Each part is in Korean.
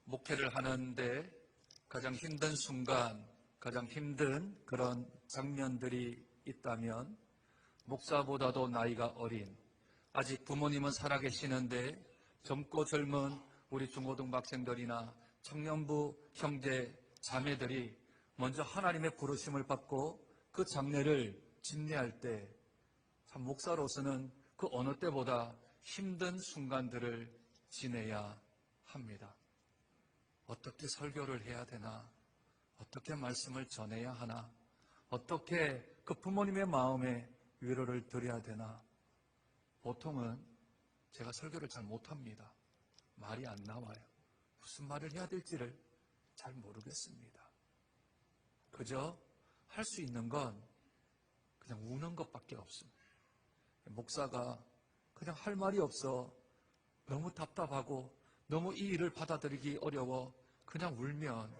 목회를 하는데 가장 힘든 순간, 가장 힘든 그런 장면들이 있다면 목사보다도 나이가 어린, 아직 부모님은 살아계시는데 젊고 젊은 우리 중고등학생들이나 청년부 형제, 자매들이 먼저 하나님의 부르심을 받고 그 장례를 집례할 때 참 목사로서는 그 어느 때보다 힘든 순간들을 지내야 합니다. 어떻게 설교를 해야 되나? 어떻게 말씀을 전해야 하나? 어떻게 그 부모님의 마음에 위로를 드려야 되나? 보통은 제가 설교를 잘 못합니다. 말이 안 나와요. 무슨 말을 해야 될지를 잘 모르겠습니다. 그저 할 수 있는 건 그냥 우는 것밖에 없습니다. 목사가 그냥 할 말이 없어 너무 답답하고 너무 이 일을 받아들이기 어려워 그냥 울면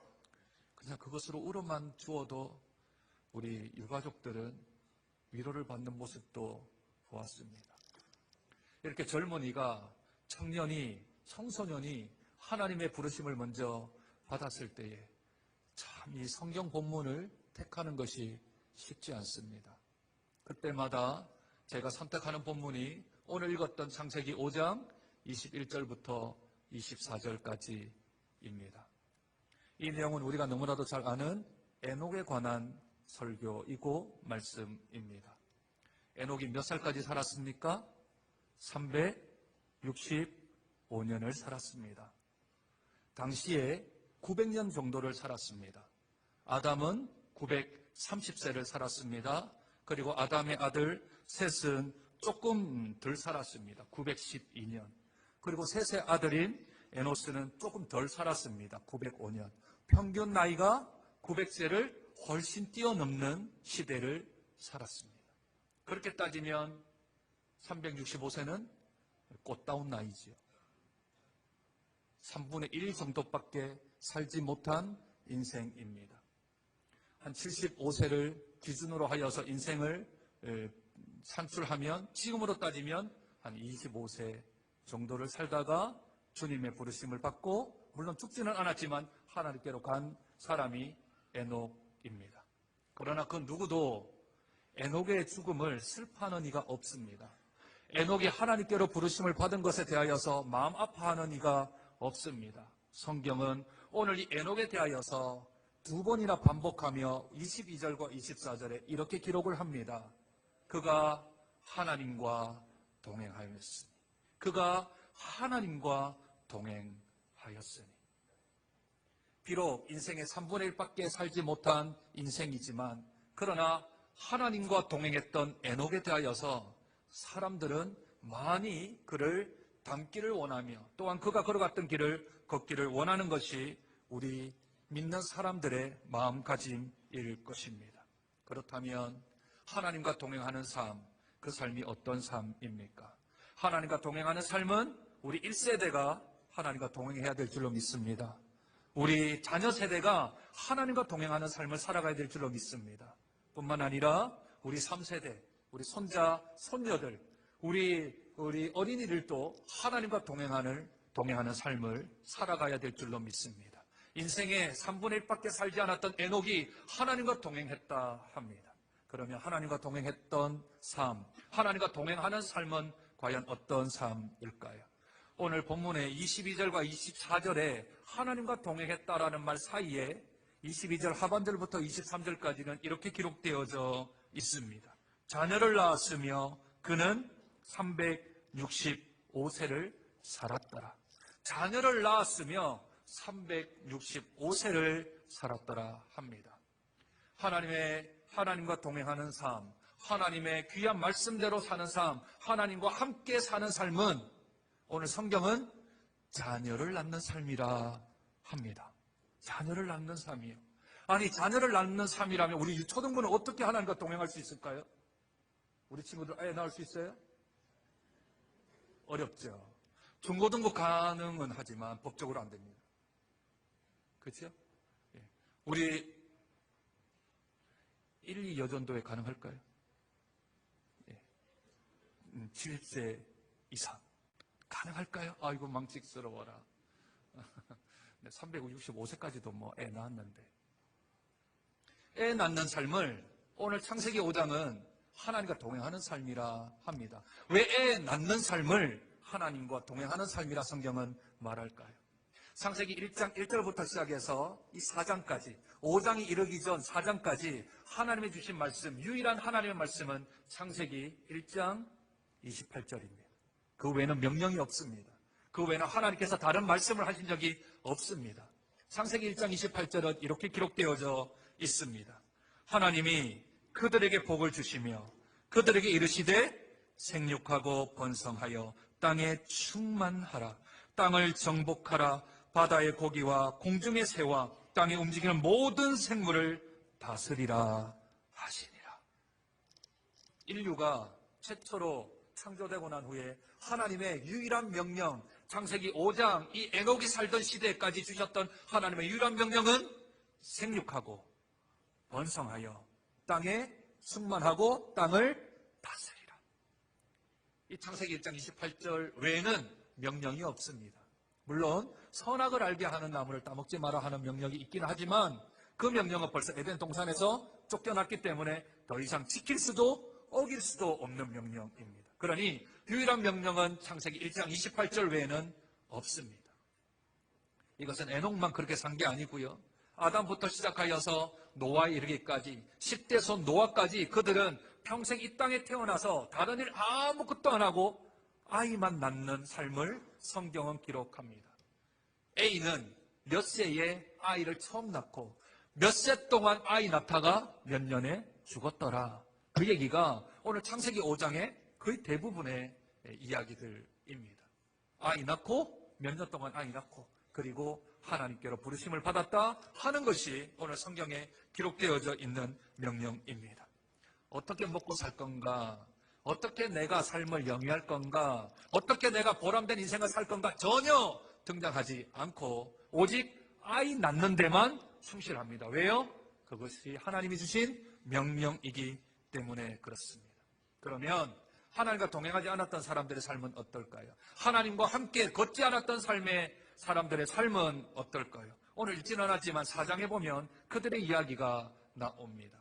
그냥 그것으로 울어만 주어도 우리 유가족들은 위로를 받는 모습도 보았습니다. 이렇게 젊은이가, 청년이, 청소년이 하나님의 부르심을 먼저 받았을 때에 참 이 성경 본문을 택하는 것이 쉽지 않습니다. 그때마다 제가 선택하는 본문이 오늘 읽었던 창세기 5장 21절부터 24절까지입니다. 이 내용은 우리가 너무나도 잘 아는 에녹에 관한 설교이고 말씀입니다. 에녹이 몇 살까지 살았습니까? 365년을 살았습니다. 당시에 900년 정도를 살았습니다. 아담은 930세를 살았습니다. 그리고 아담의 아들 셋은 조금 덜 살았습니다. 912년. 그리고 셋의 아들인 에노스는 조금 덜 살았습니다. 905년. 평균 나이가 900세를 훨씬 뛰어넘는 시대를 살았습니다. 그렇게 따지면 365세는 꽃다운 나이지요. 3분의 1 정도밖에 살지 못한 인생입니다. 한 75세를 기준으로 하여서 인생을 산출하면 지금으로 따지면 한 25세 정도를 살다가 주님의 부르심을 받고 물론 죽지는 않았지만 하나님께로 간 사람이 에녹입니다. 그러나 그 누구도 에녹의 죽음을 슬퍼하는 이가 없습니다. 에녹이 하나님께로 부르심을 받은 것에 대하여서 마음 아파하는 이가 없습니다. 성경은 오늘 이 에녹에 대하여서 두 번이나 반복하며 22절과 24절에 이렇게 기록을 합니다. 그가 하나님과 동행하였으니. 그가 하나님과 동행하였으니. 비록 인생의 3분의 1밖에 살지 못한 인생이지만 그러나 하나님과 동행했던 에녹에 대하여서 사람들은 많이 그를 닮기를 원하며 또한 그가 걸어갔던 길을 걷기를 원하는 것이 우리 믿는 사람들의 마음가짐일 것입니다. 그렇다면 하나님과 동행하는 삶, 그 삶이 어떤 삶입니까? 하나님과 동행하는 삶은 우리 1세대가 하나님과 동행해야 될 줄로 믿습니다. 우리 자녀 세대가 하나님과 동행하는 삶을 살아가야 될 줄로 믿습니다. 뿐만 아니라 우리 3세대, 우리 손자, 손녀들, 우리 어린이들도 하나님과 동행하는 삶을 살아가야 될 줄로 믿습니다. 인생의 3분의 1밖에 살지 않았던 에녹이 하나님과 동행했다 합니다. 그러면 하나님과 동행했던 삶, 하나님과 동행하는 삶은 과연 어떤 삶일까요? 오늘 본문의 22절과 24절에 하나님과 동행했다라는 말 사이에 22절 하반절부터 23절까지는 이렇게 기록되어져 있습니다. 자녀를 낳았으며 그는 365세를 살았더라. 자녀를 낳았으며 365세를 살았더라 합니다. 하나님과 동행하는 삶, 하나님의 귀한 말씀대로 사는 삶, 하나님과 함께 사는 삶은 오늘 성경은 자녀를 낳는 삶이라 합니다. 자녀를 낳는 삶이요. 아니, 자녀를 낳는 삶이라면 우리 초등부는 어떻게 하나님과 동행할 수 있을까요? 우리 친구들 애 낳을 수 있어요? 어렵죠. 중고등부 가능은 하지만 법적으로 안 됩니다. 그렇죠? 우리 1, 2 여전도에 가능할까요? 7세 이상 가능할까요? 아이고 망측스러워라. 365세까지도 뭐 애 낳았는데. 애 낳는 삶을 오늘 창세기 5장은 하나님과 동행하는 삶이라 합니다. 왜 애 낳는 삶을 하나님과 동행하는 삶이라 성경은 말할까요? 창세기 1장 1절부터 시작해서 이 4장까지, 5장이 이르기 전 4장까지 하나님이 주신 말씀, 유일한 하나님의 말씀은 창세기 1장 28절입니다. 그 외에는 명령이 없습니다. 그 외에는 하나님께서 다른 말씀을 하신 적이 없습니다. 창세기 1장 28절은 이렇게 기록되어져 있습니다. 하나님이 그들에게 복을 주시며 그들에게 이르시되 생육하고 번성하여 땅에 충만하라. 땅을 정복하라. 바다의 고기와 공중의 새와 땅에 움직이는 모든 생물을 다스리라 하시니라. 인류가 최초로 창조되고 난 후에 하나님의 유일한 명령, 창세기 5장 이 에녹이 살던 시대까지 주셨던 하나님의 유일한 명령은 생육하고 번성하여 땅에 충만하고 땅을 다스리라. 이 창세기 1장 28절 외에는 명령이 없습니다. 물론 선악을 알게 하는 나무를 따먹지 마라 하는 명령이 있긴 하지만 그 명령은 벌써 에덴 동산에서 쫓겨났기 때문에 더 이상 지킬 수도 어길 수도 없는 명령입니다. 그러니 유일한 명령은 창세기 1장 28절 외에는 없습니다. 이것은 에녹만 그렇게 산 게 아니고요. 아담부터 시작하여서 노아에 이르기까지 10대 손 노아까지 그들은 평생 이 땅에 태어나서 다른 일 아무것도 안 하고 아이만 낳는 삶을 성경은 기록합니다. A는 몇 세에 아이를 처음 낳고 몇 세 동안 아이 낳다가 몇 년에 죽었더라. 그 얘기가 오늘 창세기 5장의 거의 대부분의 이야기들입니다. 아이 낳고 몇 년 동안 아이 낳고 그리고 하나님께로 부르심을 받았다 하는 것이 오늘 성경에 기록되어져 있는 명령입니다. 어떻게 먹고 살 건가? 어떻게 내가 삶을 영위할 건가? 어떻게 내가 보람된 인생을 살 건가? 전혀 등장하지 않고 오직 아이 낳는 데만 충실합니다. 왜요? 그것이 하나님이 주신 명령이기 때문에 그렇습니다. 그러면 하나님과 동행하지 않았던 사람들의 삶은 어떨까요? 하나님과 함께 걷지 않았던 삶의 사람들의 삶은 어떨까요? 오늘 읽지는 않았지만 4장에 보면 그들의 이야기가 나옵니다.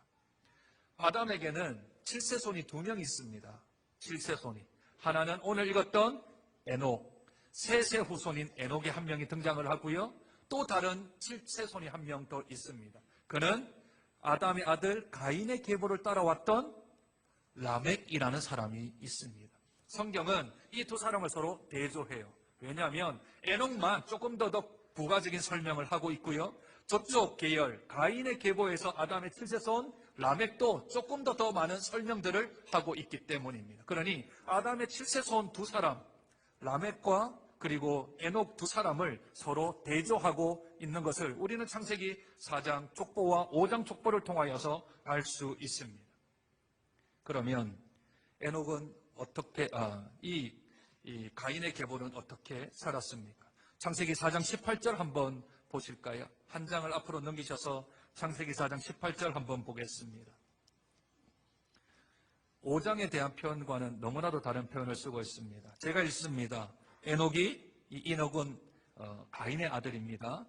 아담에게는 7세손이 2명 있습니다. 7세손이. 하나는 오늘 읽었던 에녹, 셋의 후손인 에녹의 한 명이 등장을 하고요. 또 다른 7세손이 한 명 더 있습니다. 그는 아담의 아들 가인의 계보를 따라왔던 라멕이라는 사람이 있습니다. 성경은 이 두 사람을 서로 대조해요. 왜냐하면 에녹만 조금 더 부가적인 설명을 하고 있고요. 저쪽 계열 가인의 계보에서 아담의 7세손 라멕도 조금 더 많은 설명들을 하고 있기 때문입니다. 그러니 아담의 7세손 두 사람 라멕과 그리고 에녹 두 사람을 서로 대조하고 있는 것을 우리는 창세기 4장 족보와 5장 족보를 통하여서 알 수 있습니다. 그러면 에녹은 어떻게 이 가인의 계보는 어떻게 살았습니까? 창세기 4장 18절 한번 보실까요? 한 장을 앞으로 넘기셔서 창세기 4장 18절 한번 보겠습니다. 5장에 대한 표현과는 너무나도 다른 표현을 쓰고 있습니다. 제가 읽습니다. 에녹은 가인의 아들입니다.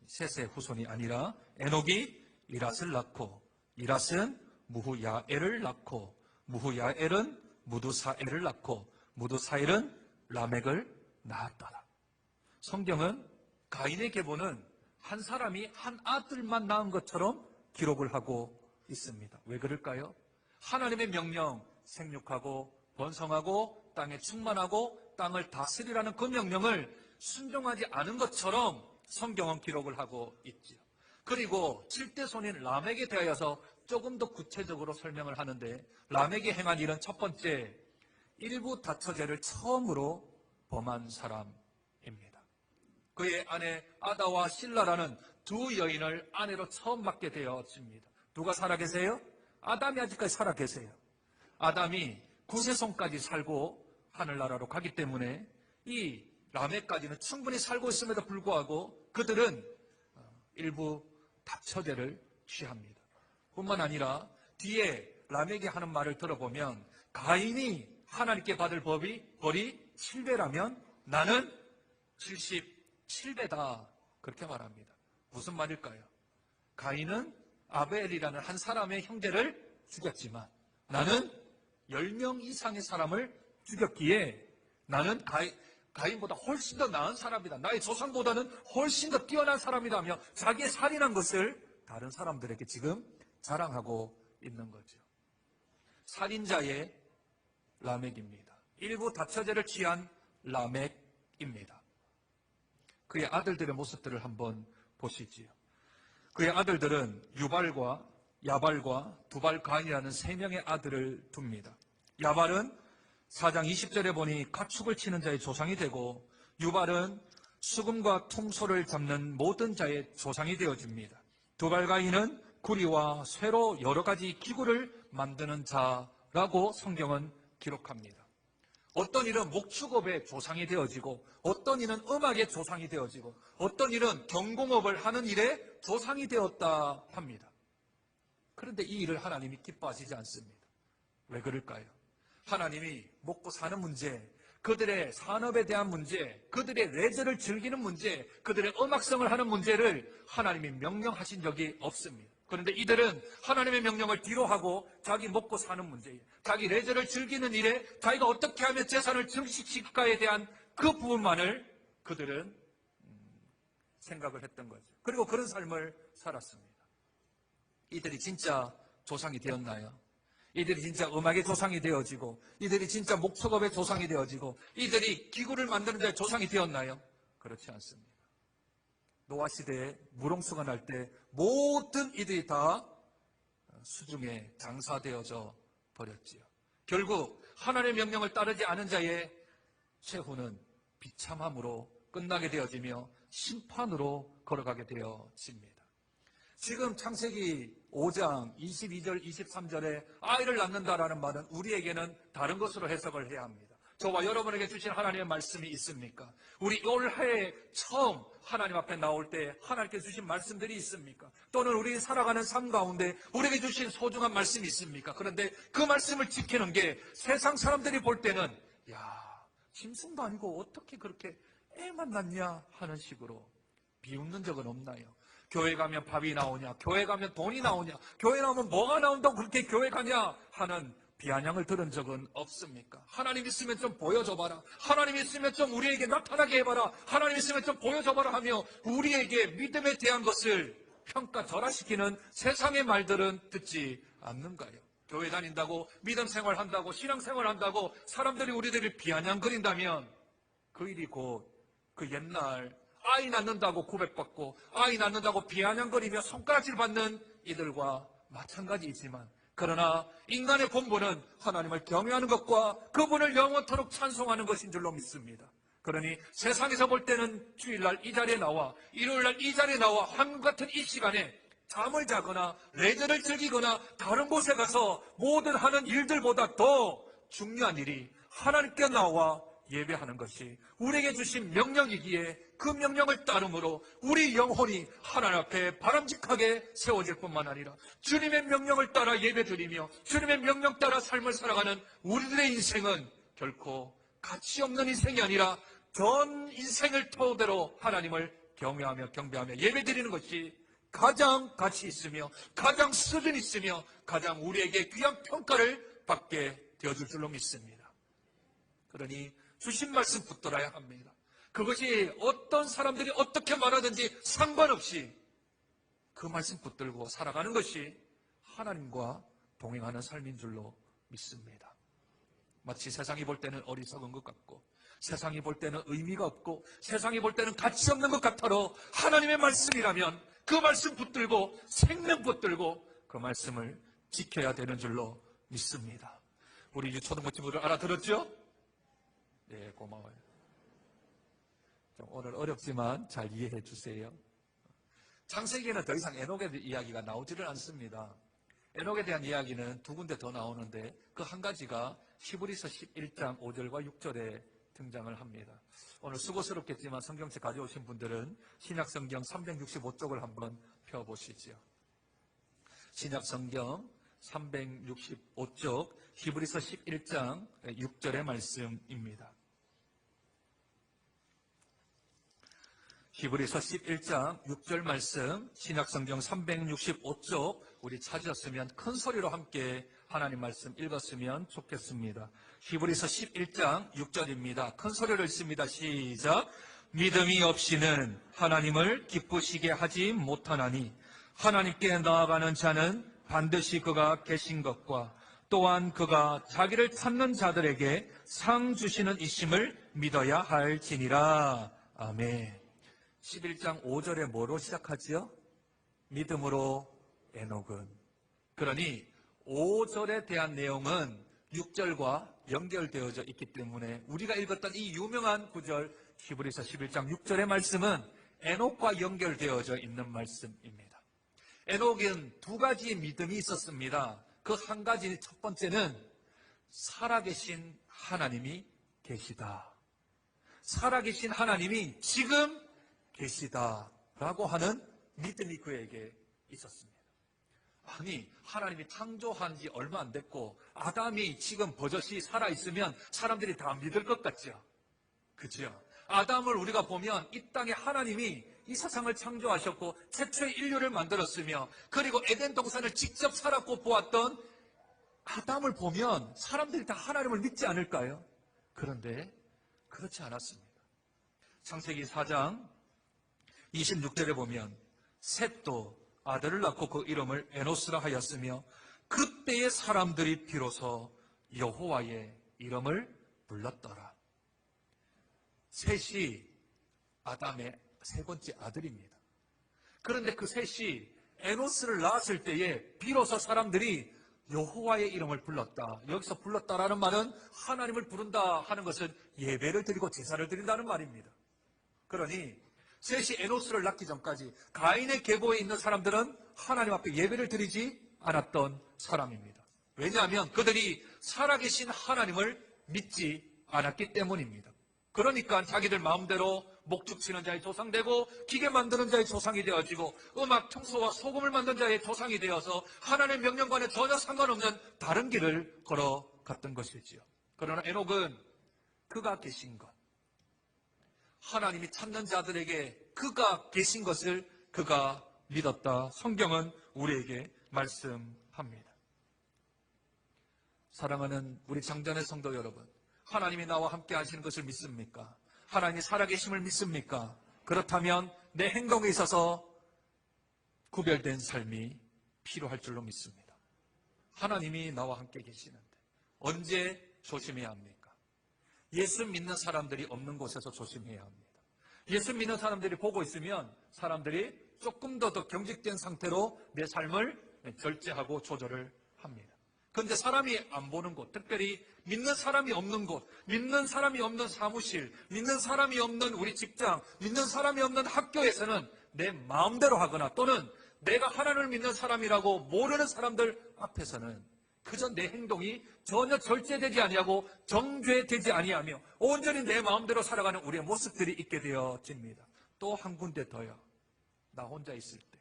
셋의 후손이 아니라 에녹이 이랏을 낳고 이랏은 무후야엘을 낳고 무후야엘은 무두사엘을 낳고 무두사엘은 라멕을 낳았더라. 성경은 가인의 계보는 한 사람이 한 아들만 낳은 것처럼 기록을 하고 있습니다. 왜 그럴까요? 하나님의 명령, 생육하고 번성하고 땅에 충만하고 땅을 다스리라는 그 명령을 순종하지 않은 것처럼 성경은 기록을 하고 있죠. 그리고 7대 손인 라멕에 대하여서 조금 더 구체적으로 설명을 하는데 라멕이 행한 일은 첫 번째, 일부 다처제를 처음으로 범한 사람입니다. 그의 아내 아다와 실라라는 두 여인을 아내로 처음 맡게 되었습니다. 누가 살아계세요? 아담이 아직까지 살아계세요. 아담이 9세손까지 살고 하늘나라로 가기 때문에 이 라멕까지는 충분히 살고 있음에도 불구하고 그들은 일부 다처제를 취합니다. 뿐만 아니라 뒤에 라멕이 하는 말을 들어보면 가인이 하나님께 받을 벌이 7배라면 나는 77배다 그렇게 말합니다. 무슨 말일까요? 가인은 아벨이라는 한 사람의 형제를 죽였지만 나는 10명 이상의 사람을 죽였기에 나는 가인보다 훨씬 더 나은 사람이다. 나의 조상보다는 훨씬 더 뛰어난 사람이다며 자기의 살인한 것을 다른 사람들에게 지금 자랑하고 있는 거죠. 살인자의 라멕입니다. 일부 다처제를 취한 라멕입니다. 그의 아들들의 모습들을 한번 보시지요. 그의 아들들은 유발과 야발과 두발 가인이라는 3명의 아들을 둡니다. 야발은 4장 20절에 보니 가축을 치는 자의 조상이 되고 유발은 수금과 퉁소를 잡는 모든 자의 조상이 되어집니다. 두발 가인은 구리와 쇠로 여러 가지 기구를 만드는 자라고 성경은 기록합니다. 어떤 일은 목축업의 조상이 되어지고 어떤 일은 음악의 조상이 되어지고 어떤 일은 경공업을 하는 일에 조상이 되었다 합니다. 그런데 이 일을 하나님이 기뻐하시지 않습니다. 왜 그럴까요? 하나님이 먹고 사는 문제, 그들의 산업에 대한 문제, 그들의 레저를 즐기는 문제, 그들의 음악성을 하는 문제를 하나님이 명령하신 적이 없습니다. 그런데 이들은 하나님의 명령을 뒤로하고 자기 먹고 사는 문제, 자기 레저를 즐기는 일에 자기가 어떻게 하면 재산을 증식시킬까에 대한 그 부분만을 그들은 생각을 했던 거죠. 그리고 그런 삶을 살았습니다. 이들이 진짜 조상이 되었나요? 이들이 진짜 음악의 조상이 되어지고 이들이 진짜 목축업의 조상이 되어지고 이들이 기구를 만드는 자의 조상이 되었나요? 그렇지 않습니다. 노아 시대에 물홍수가 날 때 모든 이들이 다 수중에 장사되어져 버렸지요. 결국 하나님의 명령을 따르지 않은 자의 최후는 비참함으로 끝나게 되어지며 심판으로 걸어가게 되어집니다. 지금 창세기 5장 22절 23절에 아이를 낳는다라는 말은 우리에게는 다른 것으로 해석을 해야 합니다. 저와 여러분에게 주신 하나님의 말씀이 있습니까? 우리 올해 처음 하나님 앞에 나올 때 하나님께 주신 말씀들이 있습니까? 또는 우리 살아가는 삶 가운데 우리에게 주신 소중한 말씀이 있습니까? 그런데 그 말씀을 지키는 게 세상 사람들이 볼 때는 짐승도 아니고 어떻게 그렇게 애만 낳냐 하는 식으로 비웃는 적은 없나요? 교회 가면 밥이 나오냐? 교회 가면 돈이 나오냐? 교회 나오면 뭐가 나온다고 그렇게 교회 가냐? 하는 비아냥을 들은 적은 없습니까? 하나님 있으면 좀 보여줘봐라. 하나님 있으면 좀 우리에게 나타나게 해봐라. 하나님 있으면 좀 보여줘봐라 하며 우리에게 믿음에 대한 것을 평가절하시키는 세상의 말들은 듣지 않는가요? 교회 다닌다고 믿음 생활한다고 신앙 생활한다고 사람들이 우리들을 비아냥거린다면 그 일이 곧 그 옛날 아이 낳는다고 고백받고 아이 낳는다고 비아냥거리며 손가락질 받는 이들과 마찬가지이지만 그러나 인간의 본분은 하나님을 경외하는 것과 그분을 영원토록 찬송하는 것인 줄로 믿습니다. 그러니 세상에서 볼 때는 주일날 이 자리에 나와 일요일날 이 자리에 나와 한국 같은 이 시간에 잠을 자거나 레저를 즐기거나 다른 곳에 가서 모든 하는 일들보다 더 중요한 일이 하나님께 나와 예배하는 것이 우리에게 주신 명령이기에 그 명령을 따름으로 우리 영혼이 하나님 앞에 바람직하게 세워질 뿐만 아니라 주님의 명령을 따라 예배드리며 주님의 명령 따라 삶을 살아가는 우리들의 인생은 결코 가치 없는 인생이 아니라 전 인생을 토대로 하나님을 경외하며 경배하며 예배드리는 것이 가장 가치 있으며 가장 수준 있으며 가장 우리에게 귀한 평가를 받게 되어줄 줄로 믿습니다. 그러니 주신 말씀 붙들어야 합니다. 그것이 어떤 사람들이 어떻게 말하든지 상관없이 그 말씀 붙들고 살아가는 것이 하나님과 동행하는 삶인 줄로 믿습니다. 마치 세상이 볼 때는 어리석은 것 같고 세상이 볼 때는 의미가 없고 세상이 볼 때는 가치 없는 것 같아도 하나님의 말씀이라면 그 말씀 붙들고 생명 붙들고 그 말씀을 지켜야 되는 줄로 믿습니다. 우리 유초등부 친구들 알아들었죠? 네, 고마워요. 좀 오늘 어렵지만 잘 이해해 주세요. 창세기에는 더 이상 에녹에 대한 이야기가 나오지를 않습니다. 에녹에 대한 이야기는 두 군데 더 나오는데 그 한 가지가 히브리서 11장 5절과 6절에 등장을 합니다. 오늘 수고스럽겠지만 성경책 가져오신 분들은 신약성경 365쪽을 한번 펴보시죠. 신약성경 365쪽 히브리서 11장 6절의 말씀입니다. 히브리서 11장 6절 말씀 신약성경 365쪽 우리 찾으셨으면 큰 소리로 함께 하나님 말씀 읽었으면 좋겠습니다. 히브리서 11장 6절입니다. 큰 소리로 읽습니다. 시작. 믿음이 없이는 하나님을 기쁘시게 하지 못하나니 하나님께 나아가는 자는 반드시 그가 계신 것과 또한 그가 자기를 찾는 자들에게 상 주시는 이심을 믿어야 할지니라. 아멘. 11장 5절에 뭐로 시작하지요? 믿음으로 에녹은. 그러니 5절에 대한 내용은 6절과 연결되어져 있기 때문에 우리가 읽었던 이 유명한 구절 히브리서 11장 6절의 말씀은 에녹과 연결되어져 있는 말씀입니다. 에녹은 두 가지의 믿음이 있었습니다. 그 한 가지 첫 번째는 살아계신 하나님이 계시다. 살아계신 하나님이 지금 계시다라고 하는 믿음이 그에게 있었습니다. 아니, 하나님이 창조한 지 얼마 안 됐고 아담이 지금 버젓이 살아있으면 사람들이 다 믿을 것 같죠? 그죠? 아담을 우리가 보면 이 땅에 하나님이 이 세상을 창조하셨고 최초의 인류를 만들었으며 그리고 에덴 동산을 직접 살았고 보았던 아담을 보면 사람들이 다 하나님을 믿지 않을까요? 그런데 그렇지 않았습니다. 창세기 4장 26절에 보면 셋도 아들을 낳고 그 이름을 에노스라 하였으며 그때의 사람들이 비로소 여호와의 이름을 불렀더라. 셋이 아담의 세 번째 아들입니다. 그런데 그 셋이 에노스를 낳았을 때에 비로소 사람들이 여호와의 이름을 불렀다. 여기서 불렀다라는 말은 하나님을 부른다 하는 것은 예배를 드리고 제사를 드린다는 말입니다. 그러니 셋이 에노스를 낳기 전까지 가인의 계보에 있는 사람들은 하나님 앞에 예배를 드리지 않았던 사람입니다. 왜냐하면 그들이 살아계신 하나님을 믿지 않았기 때문입니다. 그러니까 자기들 마음대로 목축 치는 자의 조상 되고 기계 만드는 자의 조상이 되어지고 음악, 청소와 소금을 만든 자의 조상이 되어서 하나님의 명령과는 전혀 상관없는 다른 길을 걸어갔던 것이지요. 그러나 에녹은 그가 계신 것, 하나님이 찾는 자들에게 그가 계신 것을 그가 믿었다. 성경은 우리에게 말씀합니다. 사랑하는 우리 장전의 성도 여러분, 하나님이 나와 함께 하시는 것을 믿습니까? 하나님이 살아계심을 믿습니까? 그렇다면 내 행동에 있어서 구별된 삶이 필요할 줄로 믿습니다. 하나님이 나와 함께 계시는데 언제 조심해야 합니까? 예수 믿는 사람들이 없는 곳에서 조심해야 합니다. 예수 믿는 사람들이 보고 있으면 사람들이 조금 더 경직된 상태로 내 삶을 절제하고 조절을 합니다. 그런데 사람이 안 보는 곳, 특별히 믿는 사람이 없는 곳, 믿는 사람이 없는 사무실, 믿는 사람이 없는 우리 직장, 믿는 사람이 없는 학교에서는 내 마음대로 하거나 또는 내가 하나님을 믿는 사람이라고 모르는 사람들 앞에서는 그저 내 행동이 전혀 절제되지 아니하고 정죄되지 아니하며 온전히 내 마음대로 살아가는 우리의 모습들이 있게 되어집니다. 또 한 군데 더요. 나 혼자 있을 때.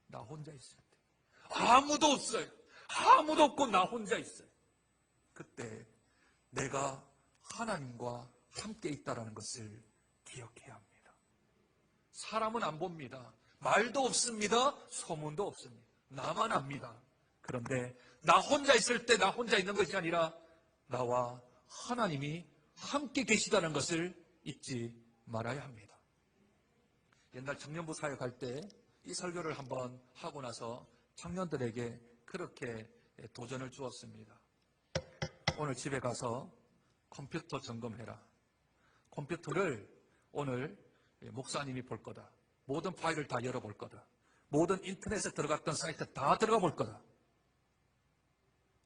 나 혼자 있을 때. 아무도 없어요. 아무도 없고 나 혼자 있어요. 그때 내가 하나님과 함께 있다는 것을 기억해야 합니다. 사람은 안 봅니다. 말도 없습니다. 소문도 없습니다. 나만 압니다. 그런데 나 혼자 있을 때 나 혼자 있는 것이 아니라 나와 하나님이 함께 계시다는 것을 잊지 말아야 합니다. 옛날 청년부 사역할 때 이 설교를 한번 하고 나서 청년들에게 그렇게 도전을 주었습니다. 오늘 집에 가서 컴퓨터 점검해라. 컴퓨터를 오늘 목사님이 볼 거다. 모든 파일을 다 열어볼 거다. 모든 인터넷에 들어갔던 사이트 다 들어가 볼 거다.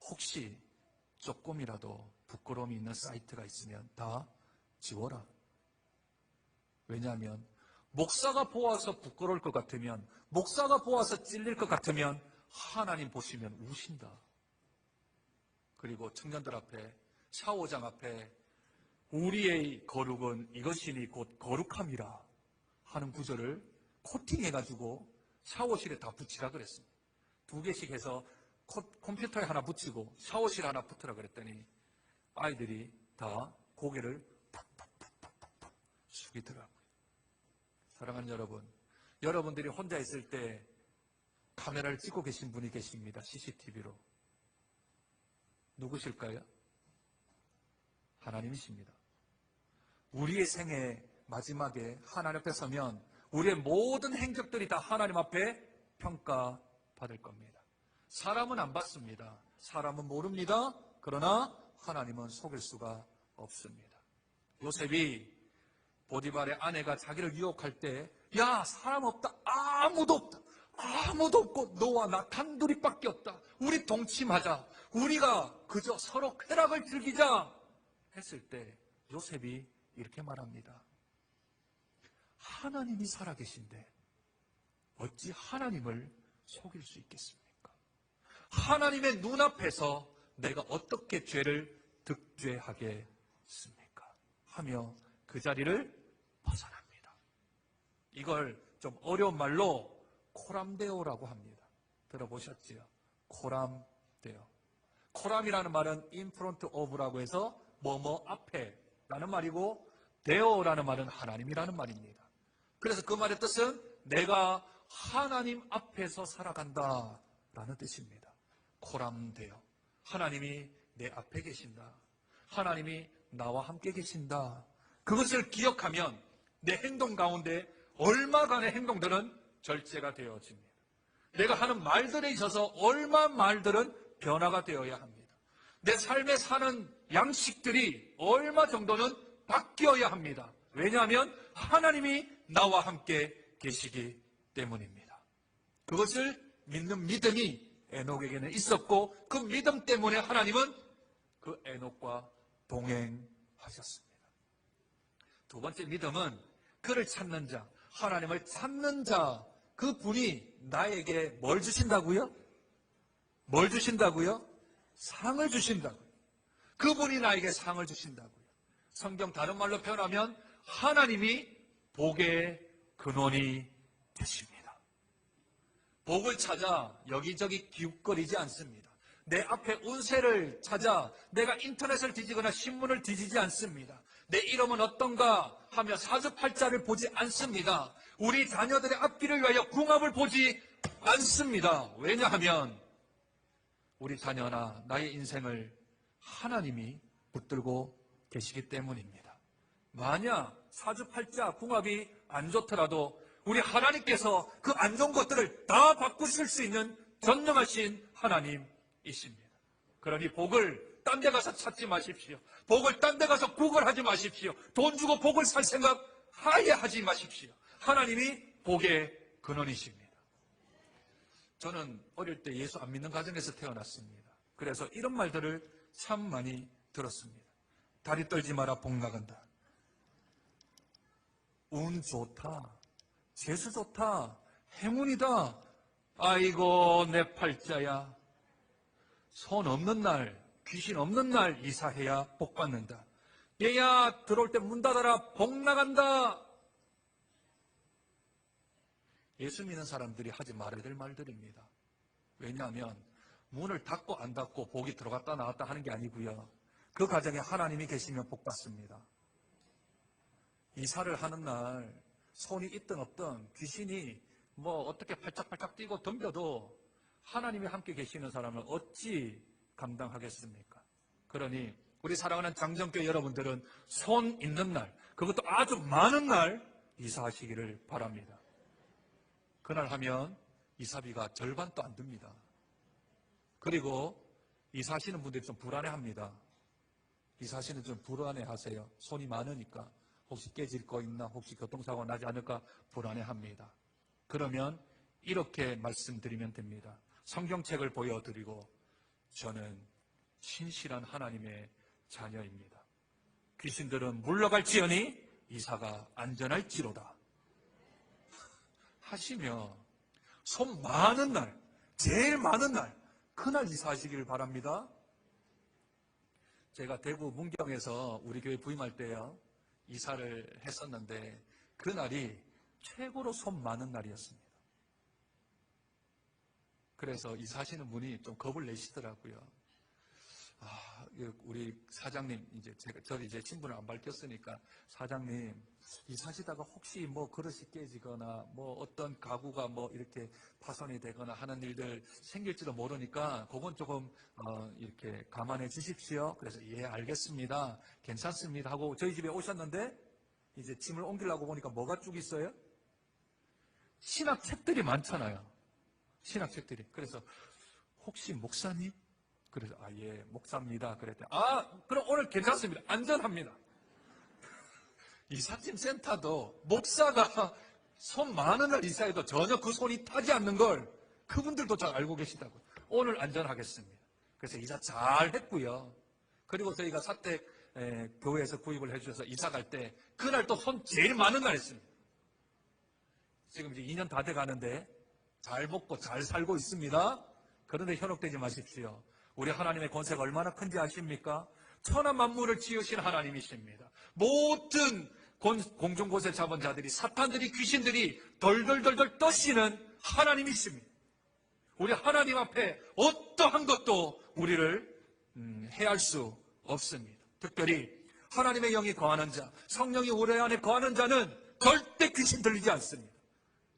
혹시 조금이라도 부끄러움이 있는 사이트가 있으면 다 지워라. 왜냐하면 목사가 보아서 부끄러울 것 같으면, 목사가 보아서 찔릴 것 같으면 하나님 보시면 우신다. 그리고 청년들 앞에, 샤워장 앞에 우리의 거룩은 이것이니 곧 거룩함이라 하는 구절을 코팅해가지고 샤워실에 다 붙이라 그랬습니다. 2개씩 해서 컴퓨터에 하나 붙이고 샤워실에 하나 붙으라 그랬더니 아이들이 다 고개를 팍팍팍팍팍 숙이더라고요. 사랑하는 여러분, 여러분들이 혼자 있을 때 카메라를 찍고 계신 분이 계십니다. CCTV로. 누구실까요? 하나님이십니다. 우리의 생애 마지막에 하나님 앞에 서면 우리의 모든 행적들이 다 하나님 앞에 평가받을 겁니다. 사람은 안 받습니다. 사람은 모릅니다. 그러나 하나님은 속일 수가 없습니다. 요셉이 보디발의 아내가 자기를 유혹할 때, 야, 사람 없다. 아무도 없다. 아무도 없고 너와 나 단둘이밖에 없다. 우리 동침하자. 우리가 그저 서로 쾌락을 즐기자 했을 때 요셉이 이렇게 말합니다. 하나님이 살아계신데 어찌 하나님을 속일 수 있겠습니까? 하나님의 눈앞에서 내가 어떻게 죄를 득죄하겠습니까? 하며 그 자리를 벗어납니다. 이걸 좀 어려운 말로 코람데오라고 합니다. 들어보셨지요? 코람데오. 코람이라는 말은 in front of라고 해서 뭐뭐 앞에 라는 말이고, 데오라는 말은 하나님이라는 말입니다. 그래서 그 말의 뜻은 내가 하나님 앞에서 살아간다 라는 뜻입니다. 코람데오. 하나님이 내 앞에 계신다. 하나님이 나와 함께 계신다. 그것을 기억하면 내 행동 가운데 얼마간의 행동들은 절제가 되어집니다. 내가 하는 말들에 있어서 얼마 말들은 변화가 되어야 합니다. 내 삶에 사는 양식들이 얼마 정도는 바뀌어야 합니다. 왜냐하면 하나님이 나와 함께 계시기 때문입니다. 그것을 믿는 믿음이 에녹에게는 있었고 그 믿음 때문에 하나님은 그 에녹과 동행하셨습니다. 두 번째 믿음은 그를 찾는 자, 하나님을 찾는 자, 그 분이 나에게 뭘 주신다고요? 뭘 주신다고요? 상을 주신다고요. 그분이 나에게 상을 주신다고요. 성경 다른 말로 표현하면 하나님이 복의 근원이 되십니다. 복을 찾아 여기저기 기웃거리지 않습니다. 내 앞에 운세를 찾아 내가 인터넷을 뒤지거나 신문을 뒤지지 않습니다. 내 이름은 어떤가 하며 사주팔자를 보지 않습니다. 우리 자녀들의 앞길을 위하여 궁합을 보지 않습니다. 왜냐하면 우리 자녀나 나의 인생을 하나님이 붙들고 계시기 때문입니다. 만약 사주팔자 궁합이 안 좋더라도 우리 하나님께서 그 안 좋은 것들을 다 바꾸실 수 있는 전능하신 하나님이십니다. 그러니 복을 딴 데 가서 찾지 마십시오. 복을 딴 데 가서 구걸하지 마십시오. 돈 주고 복을 살 생각 아예 하지 마십시오. 하나님이 복의 근원이십니다. 저는 어릴 때 예수 안 믿는 가정에서 태어났습니다. 그래서 이런 말들을 참 많이 들었습니다. 다리 떨지 마라, 복 나간다. 운 좋다. 재수 좋다. 행운이다. 아이고 내 팔자야. 손 없는 날, 귀신 없는 날 이사해야 복 받는다. 얘야 들어올 때 문 닫아라, 복 나간다. 예수 믿는 사람들이 하지 말아야 될 말들입니다. 왜냐하면 문을 닫고 안 닫고 복이 들어갔다 나왔다 하는 게 아니고요. 그 가정에 하나님이 계시면 복 받습니다. 이사를 하는 날 손이 있든 없든 귀신이 뭐 어떻게 팔짝팔짝 뛰고 덤벼도 하나님이 함께 계시는 사람을 어찌 감당하겠습니까? 그러니 우리 사랑하는 장정교회 여러분들은 손 있는 날, 그것도 아주 많은 날 이사하시기를 바랍니다. 그날 하면 이사비가 절반도 안 듭니다. 그리고 이사하시는 분들이 좀 불안해합니다. 이사하시는 좀 불안해하세요. 손이 많으니까 혹시 깨질 거 있나, 혹시 교통사고 나지 않을까 불안해합니다. 그러면 이렇게 말씀드리면 됩니다. 성경책을 보여드리고 저는 신실한 하나님의 자녀입니다. 귀신들은 물러갈지어니 이사가 안전할지로다 하시며 손 많은 날, 제일 많은 날, 그날 이사하시길 바랍니다. 제가 대구 문경에서 우리 교회 부임할 때요 이사를 했었는데 그날이 최고로 손 많은 날이었습니다. 그래서 이사하시는 분이 좀 겁을 내시더라고요. 우리 사장님, 저를 이제 신분을 안 밝혔으니까, 사장님, 이 사시다가 혹시 뭐 그릇이 깨지거나, 뭐 어떤 가구가 뭐 이렇게 파손이 되거나 하는 일들 생길지도 모르니까, 그건 조금, 이렇게 감안해 주십시오. 그래서, 예, 알겠습니다. 괜찮습니다. 하고 저희 집에 오셨는데, 이제 짐을 옮기려고 보니까 뭐가 쭉 있어요? 신학책들이 많잖아요. 신학책들이. 그래서, 혹시 목사님? 그래서 예, 목사입니다. 그랬더니 그럼 오늘 괜찮습니다. 안전합니다. 이삿짐 센터도 목사가 손 많은 날 이사해도 전혀 그 손이 타지 않는 걸 그분들도 잘 알고 계시다고요. 오늘 안전하겠습니다. 그래서 이사 잘 했고요. 그리고 저희가 사택 교회에서 구입을 해주셔서 이사 갈 때 그날 또 손 제일 많은 날 했습니다. 지금 이제 2년 다 돼 가는데 잘 먹고 잘 살고 있습니다. 그런데 현혹되지 마십시오. 우리 하나님의 권세가 얼마나 큰지 아십니까? 천하 만물을 지으신 하나님이십니다. 모든 공중곳의 자본자들이, 사탄들이, 귀신들이 덜덜덜덜 떠시는 하나님이십니다. 우리 하나님 앞에 어떠한 것도 우리를 해할 수 없습니다. 특별히 하나님의 영이 거하는 자, 성령이 우리 안에 거하는 자는 절대 귀신 들리지 않습니다.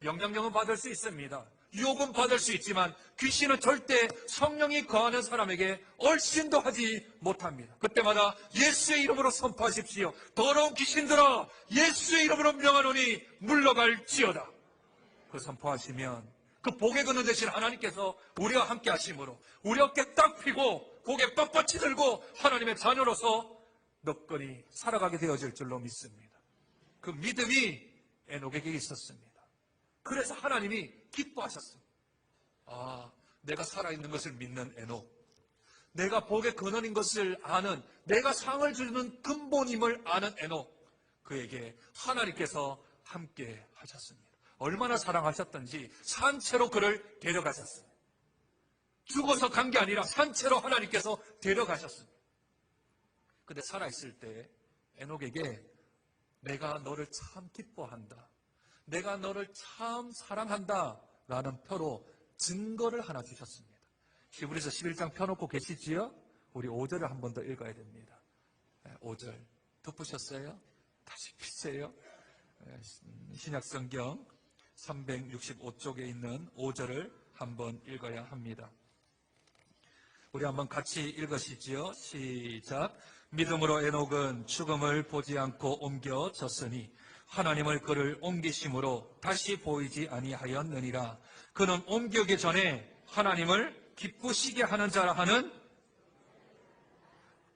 영향력은 받을 수 있습니다. 유혹은 받을 수 있지만 귀신은 절대 성령이 거하는 사람에게 얼씬도 하지 못합니다. 그때마다 예수의 이름으로 선포하십시오. 더러운 귀신들아, 예수의 이름으로 명하노니 물러갈지어다. 그 선포하시면 그 복의 근원 되신 하나님께서 우리와 함께 하심으로 우리 어깨 딱 펴고 고개 뻣뻣이 들고 하나님의 자녀로서 너끈히 살아가게 되어질 줄로 믿습니다. 그 믿음이 에녹에게 있었습니다. 그래서 하나님이 기뻐하셨습니다. 내가 살아있는 것을 믿는 에녹, 내가 복의 근원인 것을 아는, 내가 상을 주는 근본임을 아는 에녹, 그에게 하나님께서 함께 하셨습니다. 얼마나 사랑하셨던지 산채로 그를 데려가셨습니다. 죽어서 간 게 아니라 산채로 하나님께서 데려가셨습니다. 근데 살아있을 때 에녹에게 내가 너를 참 기뻐한다, 내가 너를 참 사랑한다 라는 표로 증거를 하나 주셨습니다. 히브리서 11장 펴놓고 계시지요? 우리 5절을 한 번 더 읽어야 됩니다. 5절 덮으셨어요? 다시 피세요. 신약성경 365쪽에 있는 5절을 한번 읽어야 합니다. 우리 한번 같이 읽으시지요? 시작. 믿음으로 에녹은 죽음을 보지 않고 옮겨졌으니 하나님을 그를 옮기심으로 다시 보이지 아니하였느니라. 그는 옮기기 전에 하나님을 기쁘시게 하는 자라 하는,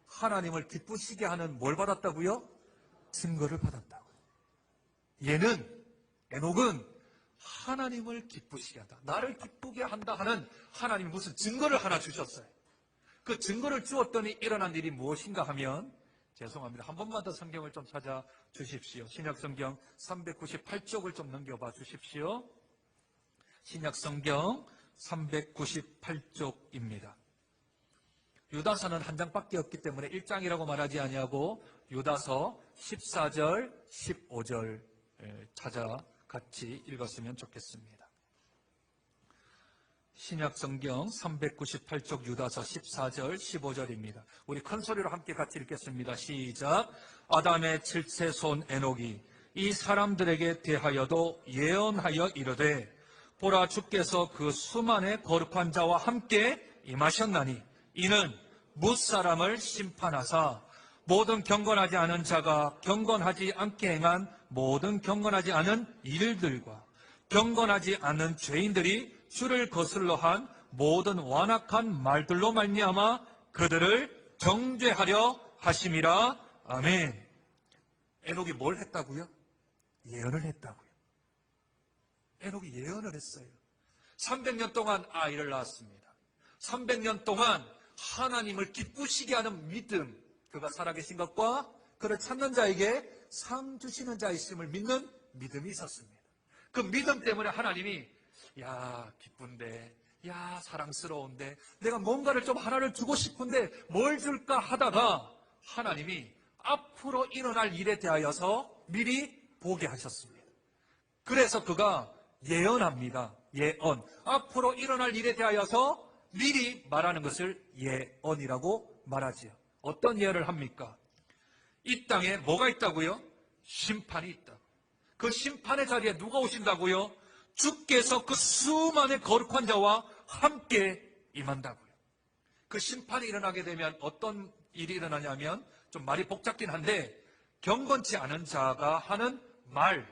하나님을 기쁘시게 하는 뭘 받았다고요? 증거를 받았다고요. 에녹은 하나님을 기쁘시게 한다, 나를 기쁘게 한다 하는 하나님이 무슨 증거를 하나 주셨어요. 그 증거를 주었더니 일어난 일이 무엇인가 하면, 죄송합니다. 한 번만 더 성경을 좀 찾아 주십시오. 신약성경 398쪽을 좀 넘겨봐 주십시오. 신약성경 398쪽입니다. 유다서는 한 장밖에 없기 때문에 1장이라고 말하지 아니하고 유다서 14절, 15절 찾아 같이 읽었으면 좋겠습니다. 신약성경 398쪽 유다서 14절, 15절입니다. 우리 큰 소리로 함께 같이 읽겠습니다. 시작. 아담의 칠세 손 에녹이 이 사람들에게 대하여도 예언하여 이르되 보라, 주께서 그 수만의 거룩한 자와 함께 임하셨나니 이는 뭇사람을 심판하사 모든 경건하지 않은 자가 경건하지 않게 행한 모든 경건하지 않은 일들과 경건하지 않은 죄인들이 주를 거슬러 한 모든 완악한 말들로 말미암아 그들을 정죄하려 하심이라. 아멘. 에녹이 뭘 했다고요? 예언을 했다고요. 에녹이 예언을 했어요. 300년 동안 아이를 낳았습니다. 300년 동안 하나님을 기쁘시게 하는 믿음, 그가 살아계신 것과 그를 찾는 자에게 상 주시는 자이심을 믿는 믿음이 있었습니다. 그 믿음 때문에 하나님이 기쁜데, 사랑스러운데, 내가 뭔가를 좀 하나를 주고 싶은데 뭘 줄까 하다가 하나님이 앞으로 일어날 일에 대하여서 미리 보게 하셨습니다. 그래서 그가 예언합니다. 예언. 앞으로 일어날 일에 대하여서 미리 말하는 것을 예언이라고 말하지요. 어떤 예언을 합니까? 이 땅에 뭐가 있다고요? 심판이 있다고. 그 심판의 자리에 누가 오신다고요? 주께서 그 수많은 거룩한 자와 함께 임한다고요. 그 심판이 일어나게 되면 어떤 일이 일어나냐면, 좀 말이 복잡긴 한데, 경건치 않은 자가 하는 말,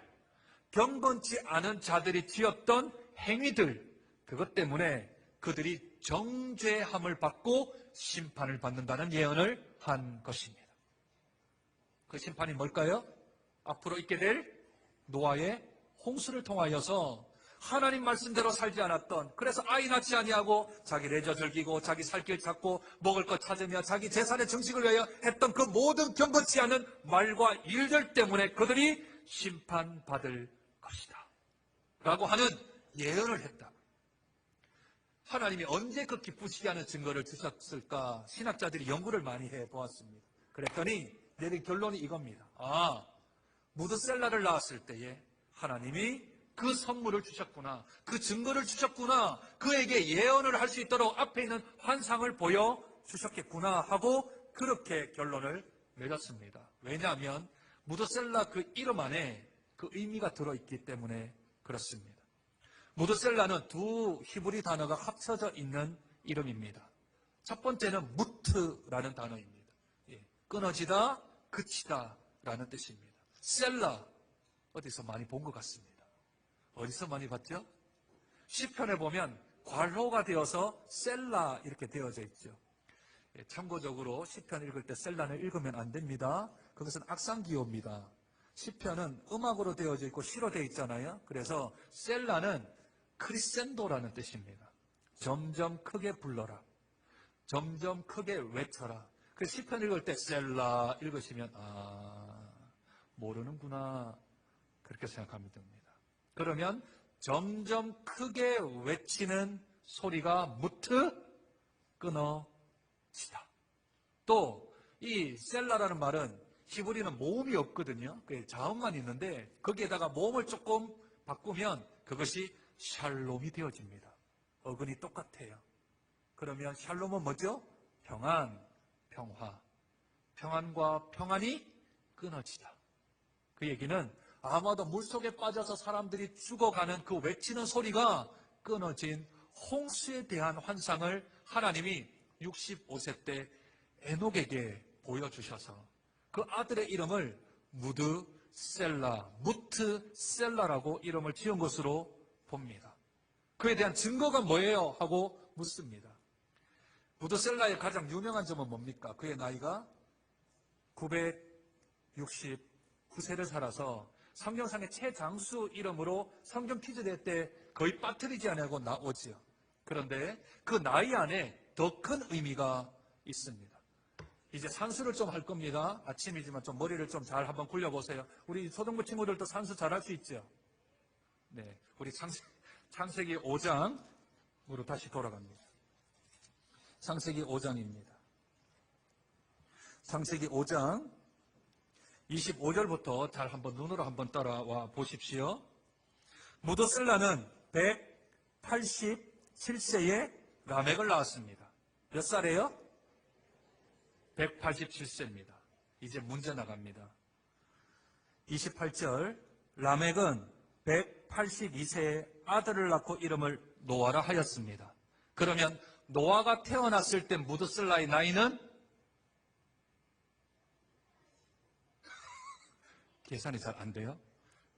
경건치 않은 자들이 지었던 행위들, 그것 때문에 그들이 정죄함을 받고 심판을 받는다는 예언을 한 것입니다. 그 심판이 뭘까요? 앞으로 있게 될 노아의 홍수를 통하여서 하나님 말씀대로 살지 않았던, 그래서 아이 낳지 아니하고 자기 레저 즐기고 자기 살 길 찾고 먹을 것 찾으며 자기 재산의 증식을 위하여 했던 그 모든 경건치 않은 말과 일들 때문에 그들이 심판받을 것이다 라고 하는 예언을 했다. 하나님이 언제 그 기쁘시게 하는 증거를 주셨을까? 신학자들이 연구를 많이 해보았습니다. 그랬더니 내린 결론이 이겁니다. 무드셀라를 낳았을 때에 하나님이 그 선물을 주셨구나, 그 증거를 주셨구나, 그에게 예언을 할 수 있도록 앞에 있는 환상을 보여주셨겠구나 하고 그렇게 결론을 내렸습니다. 왜냐하면 무드셀라 그 이름 안에 그 의미가 들어있기 때문에 그렇습니다. 무드셀라는 두 히브리 단어가 합쳐져 있는 이름입니다. 첫 번째는 무트라는 단어입니다. 끊어지다, 그치다 라는 뜻입니다. 셀라, 어디서 많이 본 것 같습니다. 어디서 많이 봤죠? 시편에 보면 괄호가 되어서 셀라 이렇게 되어져 있죠. 참고적으로 시편 읽을 때 셀라는 읽으면 안 됩니다. 그것은 악상기호입니다. 시편은 음악으로 되어져 있고 시로 되어 있잖아요. 그래서 셀라는 크리센도라는 뜻입니다. 점점 크게 불러라. 점점 크게 외쳐라. 그래서 시편 읽을 때 셀라 읽으시면 모르는구나 그렇게 생각하면 됩니다. 그러면 점점 크게 외치는 소리가 무트 끊어지다. 또 이 셀라라는 말은 히브리는 모음이 없거든요. 자음만 있는데 거기에다가 모음을 조금 바꾸면 그것이 샬롬이 되어집니다. 어근이 똑같아요. 그러면 샬롬은 뭐죠? 평안, 평화. 평안과 평안이 끊어지다. 그 얘기는 아마도 물속에 빠져서 사람들이 죽어가는 그 외치는 소리가 끊어진 홍수에 대한 환상을 하나님이 65세 때 에녹에게 보여주셔서 그 아들의 이름을 무드셀라, 무트셀라라고 이름을 지은 것으로 봅니다. 그에 대한 증거가 뭐예요? 하고 묻습니다. 무드셀라의 가장 유명한 점은 뭡니까? 그의 나이가 969세를 살아서 성경상의 최장수 이름으로 성경 퀴즈 낼 때 거의 빠뜨리지 않고 나오지요. 그런데 그 나이 안에 더 큰 의미가 있습니다. 이제 산수를 좀 할 겁니다. 아침이지만 좀 머리를 좀 잘 한번 굴려보세요. 우리 초등부 친구들도 산수 잘 할 수 있죠? 네, 우리 창세기 5장으로 다시 돌아갑니다. 창세기 5장입니다. 창세기 5장 25절부터 잘 한번 눈으로 한번 따라와 보십시오. 무드셀라는 187세에 라멕을 낳았습니다. 몇 살이에요? 187세입니다. 이제 문제 나갑니다. 28절, 라멕은 182세에 아들을 낳고 이름을 노아라 하였습니다. 그러면 노아가 태어났을 때 무드셀라의 나이는 계산이 잘 안 돼요.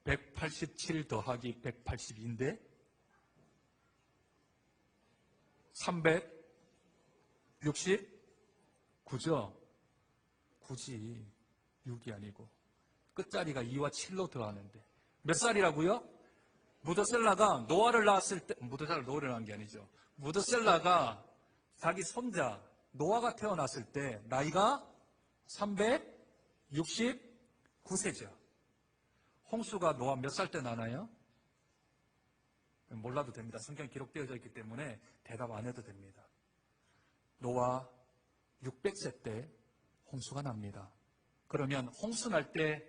187 더하기 182인데 369죠? 굳이 6이 아니고 끝자리가 2와 7로 더하는데 몇 살이라고요? 무드셀라가 노아를 낳았을 때, 노아를 낳은 게 아니죠. 무드셀라가 자기 손자 노아가 태어났을 때 나이가 369세죠. 홍수가 노아 몇 살 때 나나요? 몰라도 됩니다. 성경에 기록되어져 있기 때문에 대답 안 해도 됩니다. 노아 600세 때 홍수가 납니다. 그러면 홍수 날 때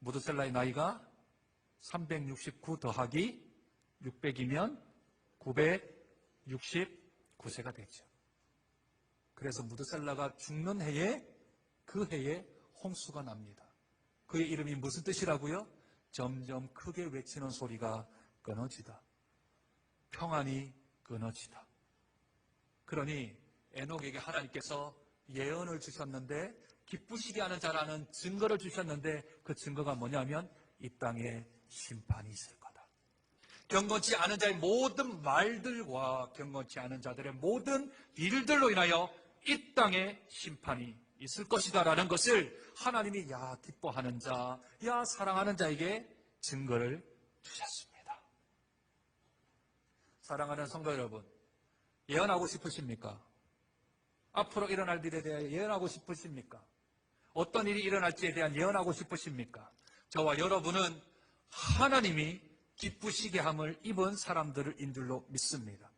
무드셀라의 나이가 369 더하기 600이면 969세가 되죠. 그래서 무드셀라가 죽는 해에 그 해에 홍수가 납니다. 그의 이름이 무슨 뜻이라고요? 점점 크게 외치는 소리가 끊어지다. 평안이 끊어지다. 그러니 에녹에게 하나님께서 예언을 주셨는데, 기쁘시게 하는 자라는 증거를 주셨는데, 그 증거가 뭐냐면 이 땅에 심판이 있을 거다. 경건치 않은 자의 모든 말들과 경건치 않은 자들의 모든 일들로 인하여 이 땅에 심판이 있을 것이다 라는 것을 하나님이 기뻐하는 자, 사랑하는 자에게 증거를 주셨습니다. 사랑하는 성도 여러분, 예언하고 싶으십니까? 앞으로 일어날 일에 대해 예언하고 싶으십니까? 어떤 일이 일어날지에 대한 예언하고 싶으십니까? 저와 여러분은 하나님이 기쁘시게 함을 입은 사람들인 줄로 믿습니다.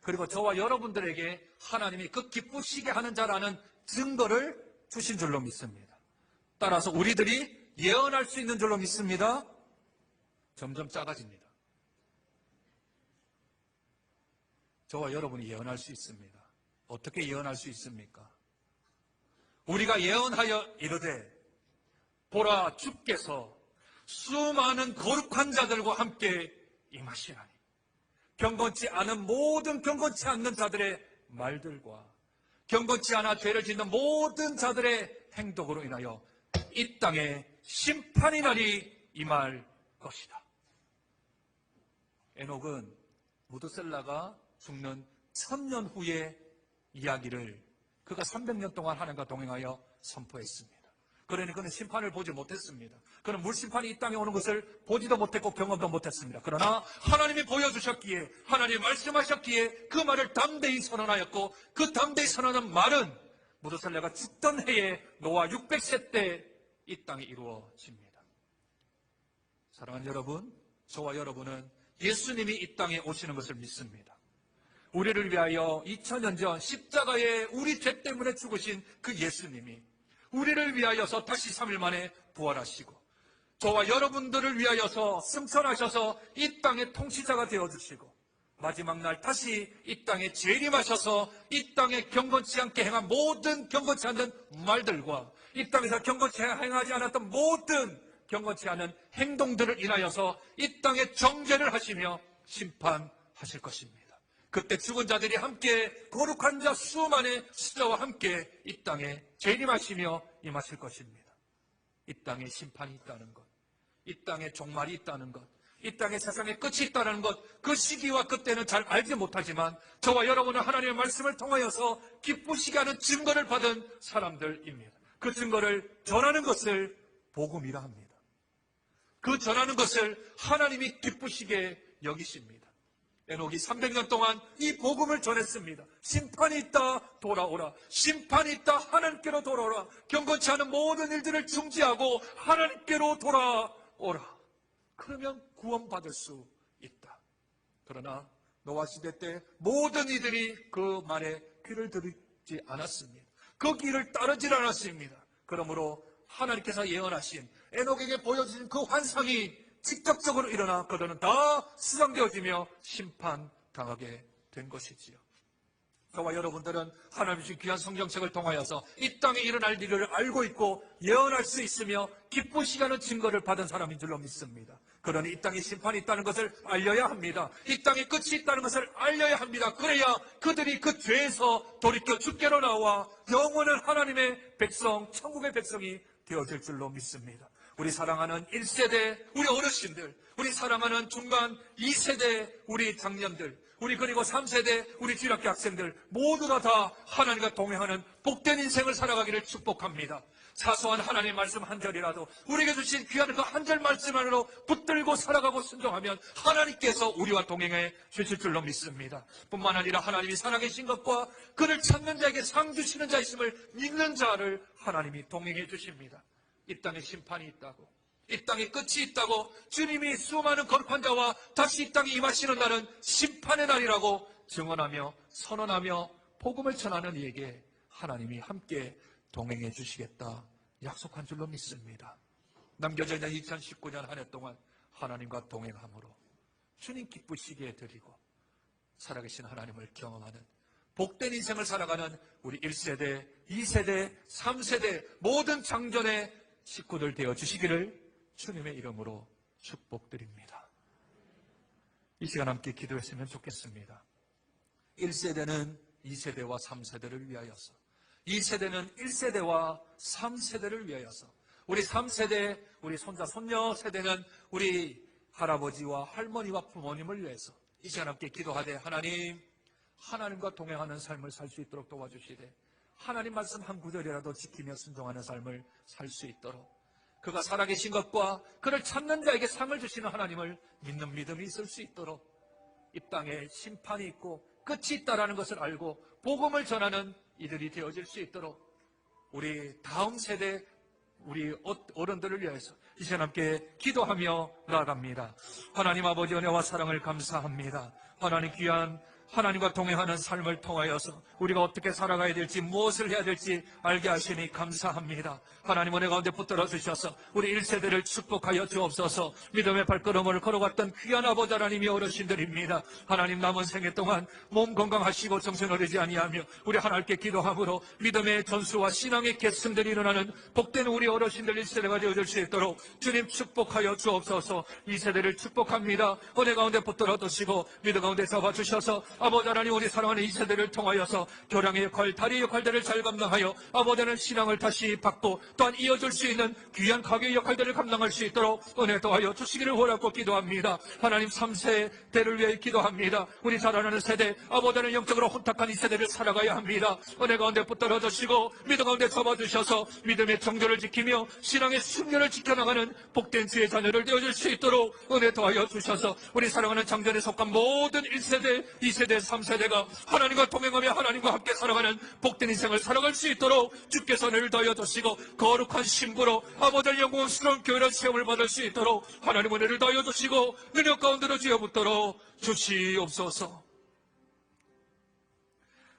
그리고 저와 여러분들에게 하나님이 그 기쁘시게 하는 자라는 증거를 주신 줄로 믿습니다. 따라서 우리들이 예언할 수 있는 줄로 믿습니다. 점점 작아집니다. 저와 여러분이 예언할 수 있습니다. 어떻게 예언할 수 있습니까? 우리가 예언하여 이르되 보라, 주께서 수많은 거룩한 자들과 함께 임하시나니 경건치 않은 모든 경건치 않는 자들의 말들과 경건치 않아 죄를 짓는 모든 자들의 행동으로 인하여 이 땅에 심판이 날이 임할 것이다. 에녹은 무드셀라가 죽는 1000년 후의 이야기를 그가 300년 동안 하나님과 동행하여 선포했습니다. 그러니 그는 심판을 보지 못했습니다. 그는 물심판이 이 땅에 오는 것을 보지도 못했고 경험도 못했습니다. 그러나 하나님이 보여주셨기에, 하나님이 말씀하셨기에 그 말을 담대히 선언하였고, 그 담대히 선언한 말은 무드셀라가 죽던 해에 노아 600세 때 이 땅에 이루어집니다. 사랑하는 여러분, 저와 여러분은 예수님이 이 땅에 오시는 것을 믿습니다. 우리를 위하여 2000년 전 십자가에 우리 죄 때문에 죽으신 그 예수님이 우리를 위하여서 다시 3일 만에 부활하시고 저와 여러분들을 위하여서 승천하셔서 이 땅의 통치자가 되어주시고 마지막 날 다시 이 땅에 재림하셔서 이 땅에 경건치 않게 행한 모든 경건치 않는 말들과 이 땅에서 경건치 행하지 않았던 모든 경건치 않은 행동들을 인하여서 이 땅에 정죄를 하시며 심판하실 것입니다. 그때 죽은 자들이 함께 거룩한 자 수만의 숫자와 함께 이 땅에 재림하시며 임하실 것입니다. 이 땅에 심판이 있다는 것, 이 땅에 종말이 있다는 것, 이 땅에 세상의 끝이 있다는 것, 그 시기와 그때는 잘 알지 못하지만 저와 여러분은 하나님의 말씀을 통하여서 기쁘시게 하는 증거를 받은 사람들입니다. 그 증거를 전하는 것을 복음이라 합니다. 그 전하는 것을 하나님이 기쁘시게 여기십니다. 에녹이 300년 동안 이 복음을 전했습니다. 심판이 있다, 돌아오라. 심판이 있다, 하나님께로 돌아오라. 경건치 않은 모든 일들을 중지하고 하나님께로 돌아오라. 그러면 구원받을 수 있다. 그러나 노아 시대 때 모든 이들이 그 말에 귀를 들지 않았습니다. 그 길을 따르질 않았습니다. 그러므로 하나님께서 예언하신 에녹에게 보여주신 그 환상이 직접적으로 일어나 그들은 다 수상되어지며 심판당하게 된 것이지요. 저와 여러분들은 하나님 주신 귀한 성경책을 통하여서 이 땅에 일어날 일을 알고 있고 예언할 수 있으며 기쁘시게 하는 증거를 받은 사람인 줄로 믿습니다. 그러니 이 땅에 심판이 있다는 것을 알려야 합니다. 이 땅에 끝이 있다는 것을 알려야 합니다. 그래야 그들이 그 죄에서 돌이켜 주께로 나와 영원한 하나님의 백성, 천국의 백성이 되어질 줄로 믿습니다. 우리 사랑하는 1세대 우리 어르신들, 우리 사랑하는 중간 2세대 우리 장년들, 우리 그리고 3세대 우리 주일학교 학생들 모두가 다 하나님과 동행하는 복된 인생을 살아가기를 축복합니다. 사소한 하나님의 말씀 한 절이라도 우리에게 주신 귀한 그 한 절 말씀만으로 붙들고 살아가고 순종하면 하나님께서 우리와 동행해 주실 줄로 믿습니다. 뿐만 아니라 하나님이 살아계신 것과 그를 찾는 자에게 상 주시는 자 있음을 믿는 자를 하나님이 동행해 주십니다. 이 땅에 심판이 있다고, 이 땅에 끝이 있다고, 주님이 수많은 거룩한 자와 다시 이 땅에 임하시는 날은 심판의 날이라고 증언하며 선언하며 복음을 전하는 이에게 하나님이 함께 동행해 주시겠다 약속한 줄로 믿습니다. 남겨져 있는 2019년 한 해 동안 하나님과 동행함으로 주님 기쁘시게 드리고 살아계신 하나님을 경험하는 복된 인생을 살아가는 우리 1세대, 2세대, 3세대 모든 장전의 식구들 되어 주시기를 주님의 이름으로 축복드립니다. 이 시간 함께 기도했으면 좋겠습니다. 1세대는 2세대와 3세대를 위하여서, 2세대는 1세대와 3세대를 위하여서, 우리 3세대, 우리 손자, 손녀 세대는 우리 할아버지와 할머니와 부모님을 위해서 이 시간 함께 기도하되 하나님과 동행하는 삶을 살 수 있도록 도와주시되 하나님 말씀 한 구절이라도 지키며 순종하는 삶을 살 수 있도록 그가 살아계신 것과 그를 찾는 자에게 상을 주시는 하나님을 믿는 믿음이 있을 수 있도록 이 땅에 심판이 있고 끝이 있다라는 것을 알고 복음을 전하는 이들이 되어질 수 있도록 우리 다음 세대 우리 어른들을 위해서 이 시간 함께 기도하며 나아갑니다. 하나님 아버지 은혜와 사랑을 감사합니다. 하나님 귀한 하나님과 동행하는 삶을 통하여서 우리가 어떻게 살아가야 될지 무엇을 해야 될지 알게 하시니 감사합니다. 하나님 은혜 가운데 붙들어 주셔서 우리 1세대를 축복하여 주옵소서. 믿음의 발걸음을 걸어갔던 귀한 아버지 하나님이 어르신들입니다. 하나님 남은 생애 동안 몸 건강하시고 정신 어리지 아니하며 우리 하나님께 기도함으로 믿음의 전수와 신앙의 계승들이 일어나는 복된 우리 어르신들 1세대가 되어줄 수 있도록 주님 축복하여 주옵소서. 2세대를 축복합니다. 은혜 가운데 붙들어 두시고 믿음 가운데 잡아주셔서 아버지 하나님 우리 사랑하는 2세대를 통하여서 교량의 역할, 다리의 역할들을 잘 감당하여 아버지는 신앙을 다시 받고 또한 이어줄 수 있는 귀한 가게의 역할들을 감당할 수 있도록 은혜 더하여 주시기를 원하고 기도합니다. 하나님 3세대를 위해 기도합니다. 우리 자라나는 세대, 아버지는 영적으로 혼탁한 2세대를 살아가야 합니다. 은혜 가운데 붙들어 주시고 믿음 가운데 잡아주셔서 믿음의 정조를 지키며 신앙의 순결을 지켜나가는 복된 주의 자녀를 되어줄 수 있도록 은혜 더하여 주셔서 우리 사랑하는 장전에 속한 모든 1세대, 2세대, 3세대가 하나님과 동행하며 하나님과 함께 살아가는 복된 인생을 살아갈 수 있도록 주께서 은혜를 더하여 주시고 거룩한 신부로 아버지의 영광스러운 교회란 시험을 받을 수 있도록 하나님 은혜를 더하여 주시고 능력 가운데로 지어붙도록 주시옵소서.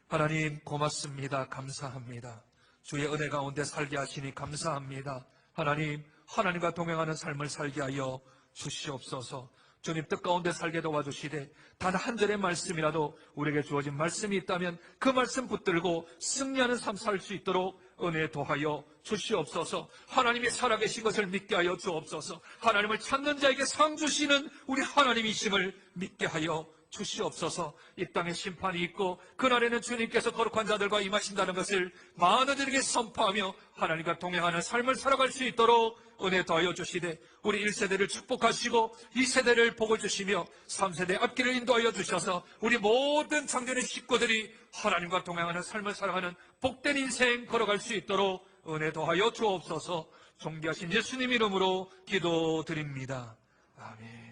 하나님 고맙습니다. 감사합니다. 주의 은혜 가운데 살게 하시니 감사합니다. 하나님과 동행하는 삶을 살게 하여 주시옵소서. 주님 뜻 가운데 살게 도와주시되 단 한 절의 말씀이라도 우리에게 주어진 말씀이 있다면 그 말씀 붙들고 승리하는 삶 살 수 있도록 은혜 더하여 주시옵소서. 하나님이 살아계신 것을 믿게 하여 주옵소서. 하나님을 찾는 자에게 상 주시는 우리 하나님이심을 믿게 하여 주시옵소서. 이 땅에 심판이 있고 그날에는 주님께서 거룩한 자들과 임하신다는 것을 많은 이들에게 선포하며 하나님과 동행하는 삶을 살아갈 수 있도록 은혜 더하여 주시되 우리 1세대를 축복하시고 2세대를 복을 주시며 3세대 앞길을 인도하여 주셔서 우리 모든 장전의 식구들이 하나님과 동행하는 삶을 살아가는 복된 인생 걸어갈 수 있도록 은혜 더하여 주옵소서. 존귀하신 예수님 이름으로 기도드립니다. 아멘.